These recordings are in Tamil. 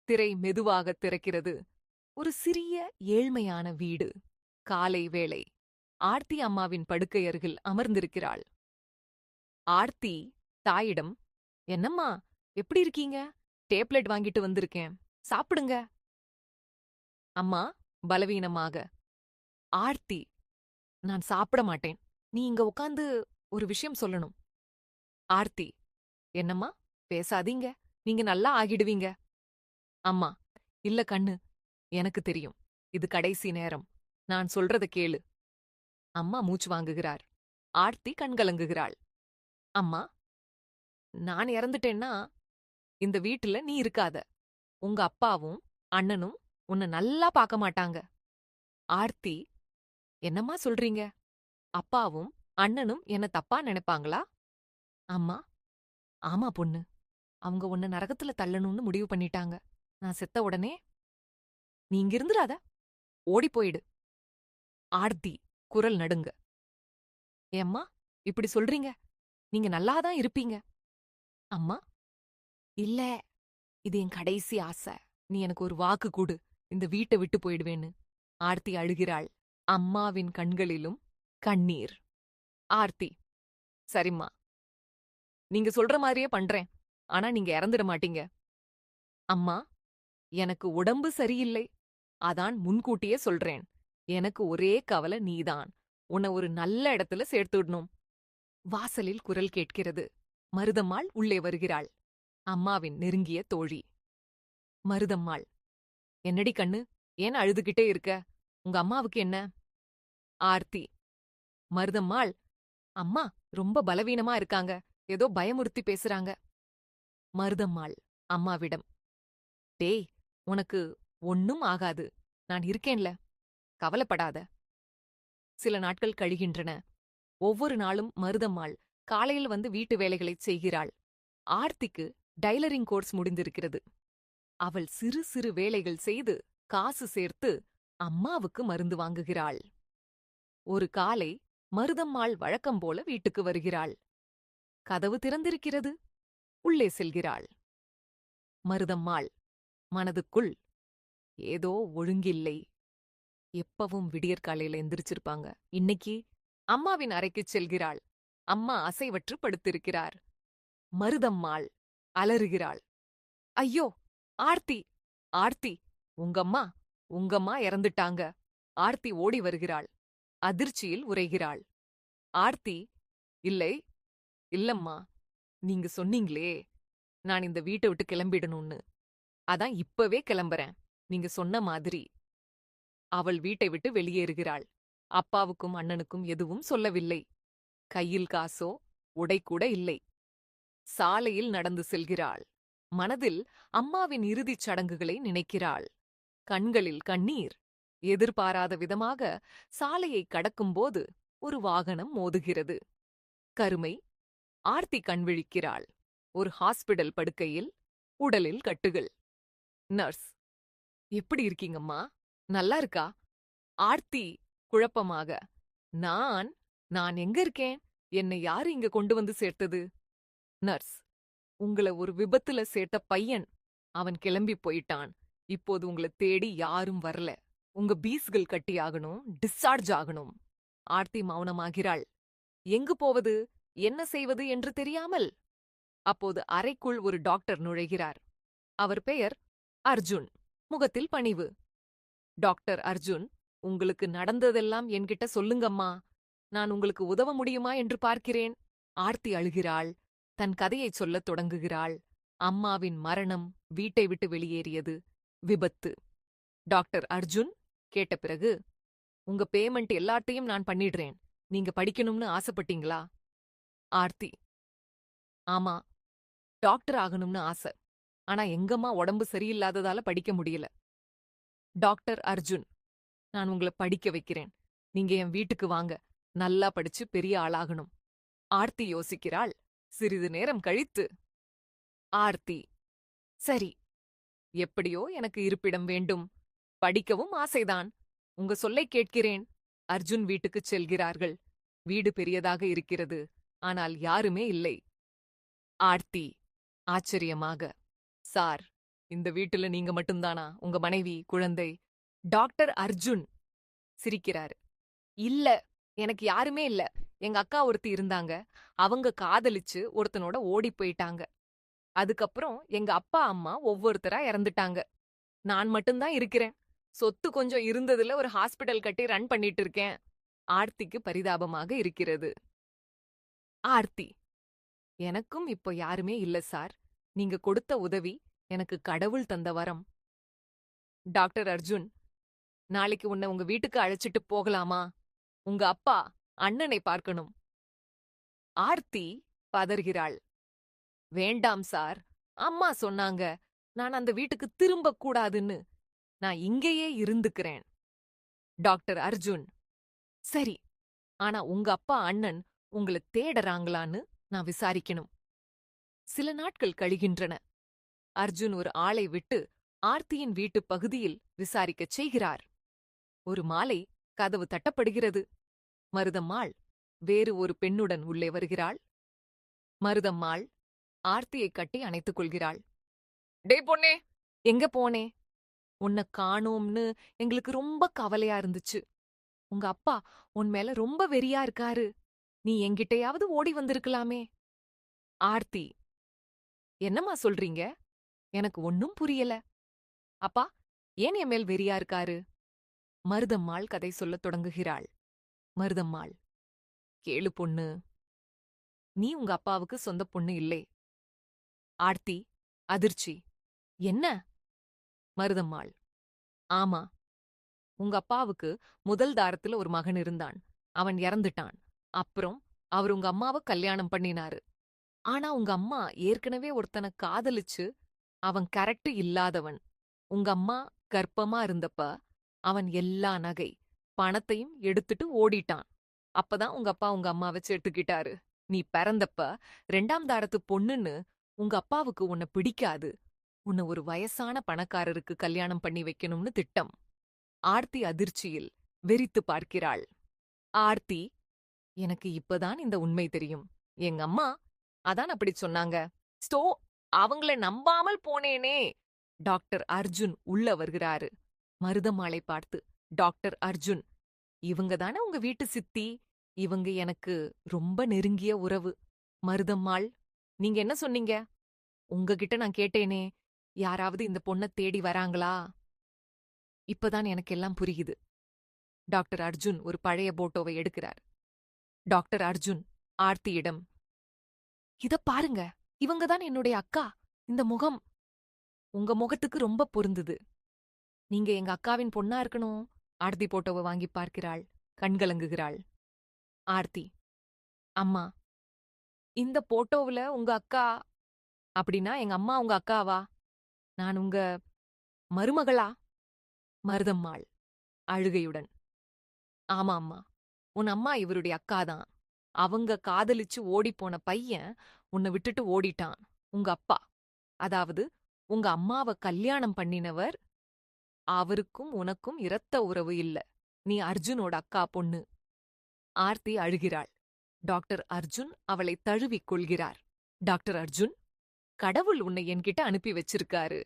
திரை மெதுவாக திறக்கிறது. ஒரு சிறிய ஏழ்மையான வீடு. காலை வேளை. ஆர்த்தி அம்மாவின் படுக்கை அருகில் அமர்ந்திருக்கிறாள். ஆர்த்தி தாயிடம், என்னம்மா, எப்படி இருக்கீங்க? டேப்லெட் வாங்கிட்டு வந்திருக்கேன், சாப்பிடுங்க. அம்மா பலவீனமாக. ஆர்த்தி, நான் சாப்பிட மாட்டேன். நீ இங்க உட்காந்து ஒரு விஷயம் சொல்லணும். ஆர்த்தி, என்னம்மா, பேசாதீங்க, நீங்க நல்லா ஆகிடுவீங்க. அம்மா, இல்ல கண்ணு, எனக்கு தெரியும், இது கடைசி நேரம். நான் சொல்றத கேளு. அம்மா மூச்சு வாங்குகிறார். ஆர்த்தி கண்கலங்குகிறாள். அம்மா, நான் இறந்துட்டேன்னா இந்த வீட்டுல நீ இருக்காத. உங்க அப்பாவும் அண்ணனும் உன்னை நல்லா பார்க்க மாட்டாங்க. ஆர்த்தி, என்னம்மா சொல்றீங்க? அப்பாவும் அண்ணனும் என்ன தப்பா நினைப்பாங்களா? அம்மா, ஆமா பொண்ணு, அவங்க உன்னை நரகத்துல தள்ளணும்னு முடிவு பண்ணிட்டாங்க. நான் செத்த உடனே நீ இங்க இருந்துராத, ஓடி போயிடு. ஆர்த்தி குரல் நடுங்க. ஏம்மா இப்படி சொல்றீங்க? நீங்க நல்லாதான் இருப்பீங்க. அம்மா, இல்ல, இது என் கடைசி ஆசை. நீ எனக்கு ஒரு வாக்கு கொடு, இந்த வீட்டை விட்டு போயிடுவேன்னு. ஆர்த்தி அழுகிறாள். அம்மாவின் கண்களிலும் கண்ணீர். ஆர்த்தி, சரிம்மா, நீங்க சொல்ற மாதிரியே பண்றேன். ஆனா நீங்க இறந்துட மாட்டீங்க. அம்மா, எனக்கு உடம்பு சரியில்லை, அதான் முன்கூட்டியே சொல்றேன். எனக்கு ஒரே கவலை நீதான். உன்னை ஒரு நல்ல இடத்துல சேர்த்துடணும். வாசலில் குரல் கேட்கிறது. மருதம்மாள் உள்ளே வருகிறாள். அம்மாவின் நெருங்கிய தோழி. மருதம்மாள், என்னடி கண்ணு, ஏன் அழுதுகிட்டே இருக்க? உங்க அம்மாவுக்கு என்ன? ஆர்த்தி. மருதம்மாள், அம்மா ரொம்ப பலவீனமா இருக்காங்க, ஏதோ பயமுறுத்தி பேசுறாங்க. மருதம்மாள் அம்மாவிடம், டேய், உனக்கு ஒண்ணும் ஆகாது, நான் இருக்கேன்ல, கவலைப்படாத. சில நாட்கள் கழிகின்றன. ஒவ்வொரு நாளும் மருதம்மாள் காலையில் வந்து வீட்டு வேலைகளைச் செய்கிறாள். ஆர்த்திக்கு டைலரிங் கோர்ஸ் முடிந்திருக்கிறது. அவள் சிறு சிறு வேலைகள் செய்து காசு சேர்த்து அம்மாவுக்கு மருந்து வாங்குகிறாள். ஒரு காலை மருதம்மாள் வழக்கம் போல வீட்டுக்கு வருகிறாள். கதவு திறந்திருக்கிறது. உள்ளே செல்கிறாள். மருதம்மாள் மனதுக்குள், ஏதோ ஒழுங்கில்லை. எப்பவும் விடியற்காலையில எந்திரிச்சிருப்பாங்க, இன்னைக்கு அம்மாவின் அறைக்குச் செல்கிறாள். அம்மா அசைவற்று படுத்திருக்கிறார். மருதம்மாள் அலறுகிறாள். ஐயோ, ஆர்த்தி, ஆர்த்தி, உங்கம்மா உங்கம்மா இறந்துட்டாங்க. ஆர்த்தி ஓடி வருகிறாள். அதிர்ச்சியில் உறைகிறாள். ஆர்த்தி, இல்லை, இல்லம்மா, நீங்க சொன்னீங்களே நான் இந்த வீட்டை விட்டு கிளம்பிடணும்னு, அதான் இப்பவே கிளம்புறேன், நீங்க சொன்ன மாதிரி. அவள் வீட்டை விட்டு வெளியேறுகிறாள். அப்பாவுக்கும் அண்ணனுக்கும் எதுவும் சொல்லவில்லை. கையில் காசோ உடை கூட இல்லை. சாலையில் நடந்து செல்கிறாள். மனதில் அம்மாவின் இறுதிச் சடங்குகளை நினைக்கிறாள். கண்களில் கண்ணீர். எதிர்பாராத விதமாக சாலையை கடக்கும்போது ஒரு வாகனம் மோதுகிறது. கருமை. ஆர்த்தி கண்விழிக்கிறாள். ஒரு ஹாஸ்பிடல் படுக்கையில், உடலில் கட்டுகள். நர்ஸ், எப்படி இருக்கீங்கம்மா? நல்லா இருக்கா? ஆர்த்தி குழப்பமாக, நான் நான் எங்க இருக்கேன்? என்னை யாரு இங்க கொண்டு வந்து சேர்த்தது? நர்ஸ், உங்கள ஒரு விபத்துல சேர்த்த பையன், அவன் கிளம்பி போயிட்டான். இப்போது உங்களை தேடி யாரும் வரல. உங்க பீஸ்கள் கட்டியாகணும், டிஸ்சார்ஜ் ஆகணும். ஆர்த்தி மௌனமாகிறாள். எங்கு போவது, என்ன செய்வது என்று தெரியாமல். அப்போது அறைக்குள் ஒரு டாக்டர் நுழைகிறார். அவர் பெயர் அர்ஜுன். முகத்தில் பணிவு. டாக்டர் அர்ஜுன், உங்களுக்கு நடந்ததெல்லாம் என்கிட்ட சொல்லுங்கம்மா. நான் உங்களுக்கு உதவ முடியுமா என்று பார்க்கிறேன். ஆர்த்தி அழுகிறாள். தன் கதையைச் சொல்லத் தொடங்குகிறாள். அம்மாவின் மரணம், வீட்டை விட்டு வெளியேறியது, விபத்து. டாக்டர் அர்ஜுன் கேட்ட பிறகு, உங்க பேமெண்ட் எல்லாத்தையும் நான் பண்ணிடுறேன். நீங்க படிக்கணும்னு ஆசைப்பட்டீங்களா? ஆர்த்தி, ஆமா, டாக்டர் ஆகணும்னு ஆசை. ஆனா எங்கம்மா உடம்பு சரியில்லாததால படிக்க முடியல. டாக்டர் அர்ஜுன், நான் உங்களை படிக்க வைக்கிறேன். நீங்க என் வீட்டுக்கு வாங்க. நல்லா படிச்சு பெரிய ஆளாகணும். ஆர்த்தி யோசிக்கிறாள். சிறிது நேரம் கழித்து, ஆர்த்தி, சரி, எப்படியோ எனக்கு இருப்பிடம் வேண்டும். படிக்கவும் ஆசைதான். உங்க சொல்லைக் கேட்கிறேன். அர்ஜுன் வீட்டுக்குச் செல்கிறார்கள். வீடு பெரியதாக இருக்கிறது. ஆனால் யாருமே இல்லை. ஆர்த்தி ஆச்சரியமாக, சார், இந்த வீட்டுல நீங்க மட்டும்தானா? உங்க மனைவி, குழந்தை? டாக்டர் அர்ஜுன் சிரிக்கிறாரு. இல்ல, எனக்கு யாருமே இல்ல. எங்க அக்கா ஒருத்தி இருந்தாங்க. அவங்க காதலிச்சு ஒருத்தனோட ஓடிப் போயிட்டாங்க. அதுக்கப்புறம் எங்க அப்பா, அம்மா ஒவ்வொருத்தரா இறந்துட்டாங்க. நான் மட்டும்தான் இருக்கிறேன். சொத்து கொஞ்சம் இருந்ததுல ஒரு ஹாஸ்பிடல் கட்டி ரன் பண்ணிட்டு இருக்கேன். ஆர்த்திக்கு பரிதாபமாக இருக்கிறது. ஆர்த்தி, எனக்கும் இப்போ யாருமே இல்ல சார். நீங்க கொடுத்த உதவி எனக்கு கடவுள் தந்த வரம். டாக்டர் அர்ஜுன், நாளைக்கு உன்னை உங்க வீட்டுக்கு அழைச்சிட்டு போகலாமா? உங்க அப்பா அண்ணனை பார்க்கணும். ஆர்த்தி பதறுகிறாள். வேண்டாம் சார். அம்மா சொன்னாங்க, நான் அந்த வீட்டுக்கு திரும்பக் கூடாதுன்னு. நான் இங்கேயே இருந்துக்கிறேன். டாக்டர் அர்ஜுன், சரி. ஆனா உங்க அப்பா அண்ணன் உங்கள தேடறாங்களான்னு நான் விசாரிக்கணும். சில நாட்கள் கழிகின்றன. அர்ஜுன் ஒரு ஆளை விட்டு ஆர்த்தியின் வீட்டுப் பகுதியில் விசாரிக்கச் செய்கிறார். ஒரு மாலை கதவு தட்டப்படுகிறது. மருதம்மாள் வேறு ஒரு பெண்ணுடன் உள்ளே வருகிறாள். மருதம்மாள் ஆர்த்தியைக் கட்டி அணைத்துக் கொள்கிறாள். டே பொண்ணே, எங்க போனே? உன்னை காணோம்னு எங்களுக்கு ரொம்ப கவலையா இருந்துச்சு. உங்க அப்பா உன் மேல ரொம்ப வெறியா இருக்காரு. நீ என்கிட்டயாவது ஓடி வந்திருக்கலாமே. ஆர்த்தி, என்னம்மா சொல்றீங்க? எனக்கு ஒன்னும் புரியல. அப்பா ஏன் என் மேல் வெறியா இருக்காரு? மருதம்மாள் கதை சொல்லத் தொடங்குகிறாள். மருதம்மாள், கேளு பொண்ணு. நீ உங்க அப்பாவுக்கு சொந்த பொண்ணு இல்லை. ஆர்த்தி அதிர்ச்சி. என்ன? மருதம்மாள், ஆமா. உங்க அப்பாவுக்கு முதல் தாரத்துல ஒரு மகன் இருந்தான். அவன் இறந்துட்டான். அப்புறம் அவர் உங்க அம்மாவ கல்யாணம் பண்ணினாரு. ஆனா உங்க அம்மா ஏற்கனவே ஒருத்தனை காதலிச்சு அவன் கரெக்ட் இல்லாதவன். உங்க அம்மா கர்ப்பமா இருந்தப்ப அவன் எல்லா நகை பணத்தையும் எடுத்துட்டு ஓடிட்டான். அப்பதான் உங்க அப்பா உங்க அம்மாவை சேர்த்துக்கிட்டாரு. நீ பிறந்தப்ப 2ஆம் தாரத்து பொண்ணுன்னு உங்க அப்பாவுக்கு உன்னை பிடிக்காது. உன்னை ஒரு வயசான பணக்காரருக்கு கல்யாணம் பண்ணி வைக்கணும்னு திட்டம். ஆர்த்தி அதிர்ச்சியில் வெறித்து பார்க்கிறாள். ஆர்த்தி, எனக்கு இப்பதான் இந்த உண்மை தெரியும். எங்க அம்மா அதான் அப்படி சொன்னாங்க. ஸ்டோ அவங்கள நம்பாமல் போனேனே. டாக்டர் அர்ஜுன் உள்ள வருகிறாரு. மருதம்மாளை பார்த்து, டாக்டர் அர்ஜுன், இவங்க தானே உங்க வீட்டு சித்தி. இவங்க எனக்கு ரொம்ப நெருங்கிய உறவு. மருதம்மாள், நீங்க என்ன சொன்னீங்க? உங்ககிட்ட நான் கேட்டேனே, யாராவது இந்த பொண்ண தேடி வராங்களா? இப்பதான் எனக்கு எல்லாம் புரியுது. டாக்டர் அர்ஜுன் ஒரு பழைய போட்டோவை எடுக்கிறார். டாக்டர் அர்ஜுன் ஆர்த்தியிடம், இத பாருங்க, இவங்க தான் என்னுடைய அக்கா. இந்த முகம் உங்க முகத்துக்கு ரொம்ப பொருந்துது. நீங்க எங்க அக்காவின் பொண்ணா இருக்கணும். ஆர்த்தி போட்டோவை வாங்கி பார்க்கிறாள். கண்கலங்குகிறாள். ஆர்த்தி, அம்மா, இந்த போட்டோவுல உங்க அக்கா அப்படின்னா எங்க அம்மா உங்க அக்காவா? நான் உங்க மருமகளா? மருதம்மாள் அழுகையுடன், ஆமா அம்மா, உன் அம்மா இவருடைய அக்காதான். அவங்க காதலிச்சு ஓடிப்போன பையன் உன்னை விட்டுட்டு ஓடிட்டான். உங்க அப்பா, அதாவது உங்க அம்மாவ கல்யாணம் பண்ணினவர், அவருக்கும் உனக்கும் இரத்த உறவு இல்ல. நீ அர்ஜுனோட அக்கா பொண்ணு. ஆர்த்தி அழுகிறாள். டாக்டர் அர்ஜுன் அவளை தழுவிக் கொள்கிறார். டாக்டர் அர்ஜுன், கடவுள் உன்னை என்கிட்ட அனுப்பி வச்சிருக்காரு.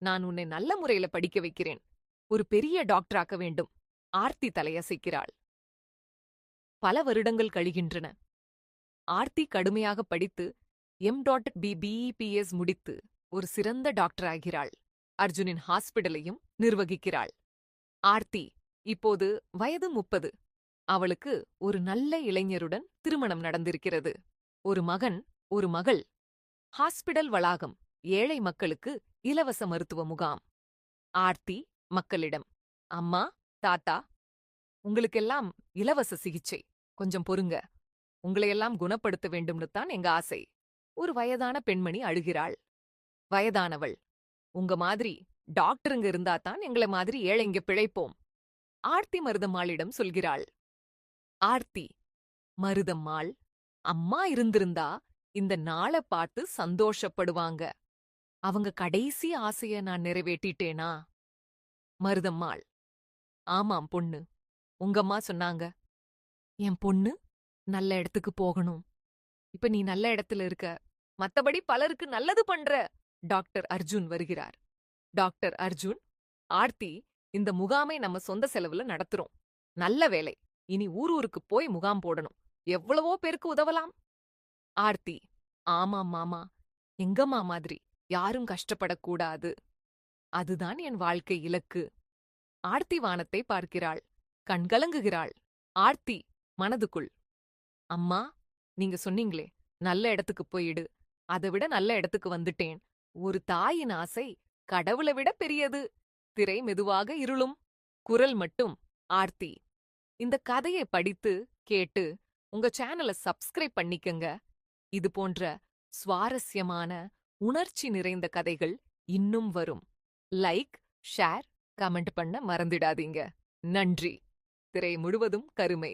நான் உன்னை நல்ல முறையில படிக்க வைக்கிறேன். ஒரு பெரிய டாக்டராக்க வேண்டும். ஆர்த்தி தலையசைக்கிறாள். பல வருடங்கள் கழிகின்றன. ஆர்த்தி கடுமையாக படித்து M.B.BEPS முடித்து ஒரு சிறந்த டாக்டர் ஆகிறாள். அர்ஜுனின் ஹாஸ்பிடலையும் நிர்வகிக்கிறாள். ஆர்த்தி இப்போது வயது 30. அவளுக்கு ஒரு நல்ல இளைஞருடன் திருமணம் நடந்திருக்கிறது. ஒரு மகன், ஒரு மகள். ஹாஸ்பிடல் வளாகம், ஏழை மக்களுக்கு இலவச மருத்துவ முகாம். ஆர்த்தி மக்களிடம், அம்மா, தாத்தா, உங்களுக்கெல்லாம் இலவச சிகிச்சை. கொஞ்சம் பொறுங்க. உங்களையெல்லாம் குணப்படுத்த வேண்டும்னு தான் எங்க ஆசை. ஒரு வயதான பெண்மணி அழுகிறாள். வயதானவள், உங்க மாதிரி டாக்டருங்க இருந்தாதான் எங்களை மாதிரி ஏழைங்க பிழைப்போம். ஆர்த்தி மருதம்மாளிடம் சொல்கிறாள். ஆர்த்தி, மருதம்மாள், அம்மா இருந்திருந்தா இந்த நாளை பார்த்து சந்தோஷப்படுவாங்க. அவங்க கடைசி ஆசைய நான் நிறைவேற்றிட்டேனா? மருதம்மாள், ஆமாம் பொண்ணு. உங்கம்மா சொன்னாங்க. என் பொண்ணு நல்ல இடத்துக்கு போகணும். இப்ப நீ நல்ல இடத்துல இருக்க. மத்தபடி பலருக்கு நல்லது பண்ற. டாக்டர் அர்ஜுன் வருகிறார். டாக்டர் அர்ஜுன், ஆர்த்தி, இந்த முகாமை நம்ம சொந்த செலவுல நடத்துறோம். நல்ல வேலை. இனி ஊருக்கு போய் முகாம் போடணும். எவ்வளவோ பேருக்கு உதவலாம். ஆர்த்தி, ஆமாம் மாமா. எங்கம்மா மாதிரி யாரும் கஷ்டப்படக்கூடாது. அதுதான் என் வாழ்க்கை இலக்கு. ஆர்த்தி வானத்தை பார்க்கிறாள். கண்கலங்குகிறாள். ஆர்த்தி மனதுக்குள், அம்மா, நீங்க சொன்னீங்களே நல்ல இடத்துக்கு போயிடு. அதை விட நல்ல இடத்துக்கு வந்துட்டேன். ஒரு தாயின் ஆசை கடவுளை விட பெரியது. திரை மெதுவாக இருளும். குரல் மட்டும் ஆர்த்தி. இந்த கதையை படித்து கேட்டு உங்க சேனலை சப்ஸ்கிரைப் பண்ணிக்கங்க. இது போன்ற சுவாரஸ்யமான உணர்ச்சி நிறைந்த கதைகள் இன்னும் வரும். லைக், ஷேர், கமெண்ட் பண்ண மறந்துடாதீங்க. நன்றி. திரை முழுவதும் கருமை.